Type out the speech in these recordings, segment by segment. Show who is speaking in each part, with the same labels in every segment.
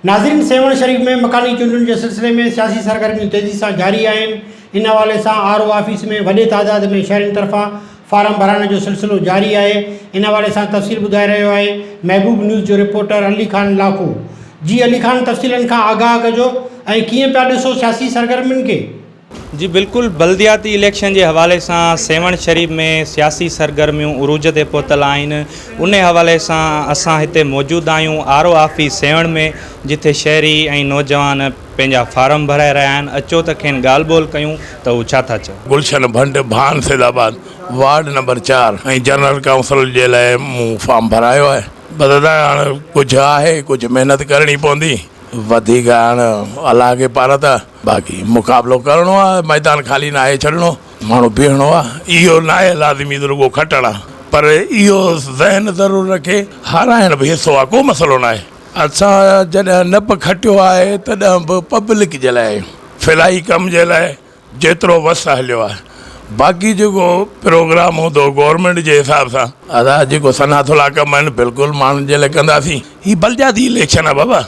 Speaker 1: नाज़रीन, सेवण शरीफ में मकानी चूंडुनि के सिलसिले में सियासी सरगर्मियों तेज़ी से जारी आहिनि। इन हवाले से आरओ ऑफिस में वॾे तादाद में शहरनि तरफ़ां फार्म भरण जो सिलसिलो जारी है। इन हवाले से तफ़सील बुधाए रहियो आहे महबूब न्यूज़ जो रिपोर्टर अली खान लाखो। जी अली खान, तफ़सीलन खां आगाह कजो ऐं कीअं पिया ॾिसो सियासी सरगर्मियुनि के?
Speaker 2: जी बिल्कुल, बल्दियाती इलेक्शन के हवाले से सेवण शरीफ में सियासी सरगर्मियों उरूज ते पहुतल आहिनि। उन हवाले से असां हिते मौजूद आहियूं आरओ ऑफिस सेवण में, जिथे शहरी ऐं नौजवान पंहिंजा फार्म भराए रहिया आहिनि। अचो त खेनि ॻाल्हि ॿोल कयूं त हू छा था चवनि।
Speaker 3: गुलशन भंड भान सैदाबाद वार्ड नंबर 4 ऐं जनरल काउंसिल जे लाइ मूं फॉर्म भरायो आहे। बददा हाणे कुझु आहे, कुझु महिनत करणी पवंदी, वधीक हाणे अलाह खे पारत आहे। बाक़ी मुक़ाबिलो करिणो आहे, मैदान खाली न आहे छॾिणो, माण्हू बीहणो आहे। इहो न आहे लाज़मी रुॻो खटणु आहे, पर इहो ज़हन ज़रूरु रखे हाराइण बि हिसो आहे, को मसइलो न आहे। असां जॾहिं न बि खटियो आहे तॾहिं बि पब्लिक जे लाइ, फिलाई कम जे लाइ जेतिरो वस हलियो आहे। बाक़ी जेको प्रोग्राम हूंदो गवर्नमेंट जे हिसाब सां, अदा जेको सनाथुला कम आहिनि बिल्कुलु माण्हुनि जे लाइ कंदासीं। हीअ बलदियाती इलेक्शन आहे बाबा,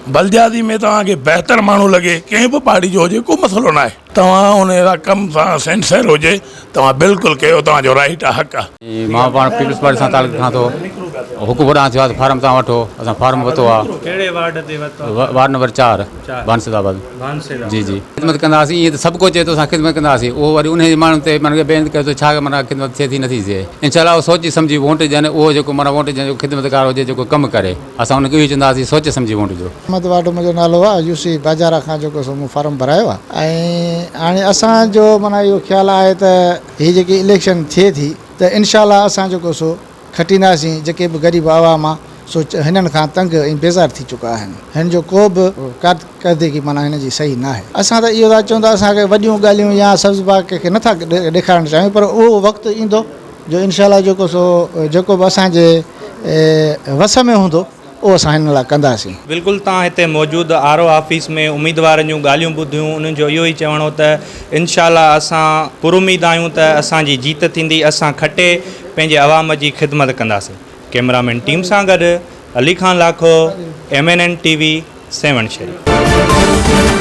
Speaker 3: बलदियाती में तव्हांखे बहितर माण्हू लॻे, कंहिं बि पार्टी जो हुजे, को मसइलो न आहे। तव्हां उन कम सां सेंसर हुजे, तव्हां बिल्कुलु कयो, तव्हांजो राइट आहे, हक़ आहे।
Speaker 4: मां पाण पीपल्स पार्टी सां तालुक खां थो हुकुम वॾा थियो आहे, फार्म तव्हां वठो। असां फार्म वरितो आहे।
Speaker 2: कहिड़े वार्ड ते वरितो?
Speaker 4: Ward number 4 भानसेदाबाद। जी जी, ख़िदमत कंदासीं। ईअं त सभु को चए थो असां ख़िदमत कंदासीं, उहो वरी उन माण्हुनि ते माना बेनती करे थो छा माना ख़िदमत थिए थी नथी थिए। इनशाला उहो सोचे सम्झी वोट ॾियनि, उहो जेको माना वोट ॾियनि ख़िदमतकार हुजे, जेको कमु करे, असां उनखे इहो चवंदासीं सोचे सम्झी वोट ॾियो।
Speaker 5: अहमद वार्ड मुंहिंजो नालो आहे, यूसी बाज़ार खां जेको सो मूं फार्म भरायो आहे। ऐं हाणे असांजो माना इहो ख़्यालु आहे त हीअ जेकी इलेक्शन थिए थी त इनशाला असां जेको सो खटींदासीं। जेके बि ग़रीब आवाम आहे सो हिननि खां तंग ऐं बेज़ार थी चुका आहिनि। हिन जो को बि कारकर्दगी माना हिन जी सही न आहे। असां त इहो था चऊं त असांखे वॾियूं ॻाल्हियूं या सब्ज़बाग कंहिंखे नथा ॾेखारणु चाहियूं, पर उहो वक़्तु ईंदो जो इनशाला जेको सो जेको बि असांजे वस में हूंदो उहो असां हिन लाइ कंदासीं।
Speaker 2: बिल्कुलु, तव्हां हिते मौजूदु आरओ ऑफिस में उम्मीदवारनि जूं ॻाल्हियूं ॿुधियूं, उन्हनि जो इहो ई चवणो त इनशाला असां पुरुमीद आहियूं त असांजी जीत थींदी। असां खटे पंहिंजे आवाम जी ख़िदमत कंदासीं। कैमरामैन टीम सां गॾु अली खान लाखो, MNN TV, सेवण शरीफ।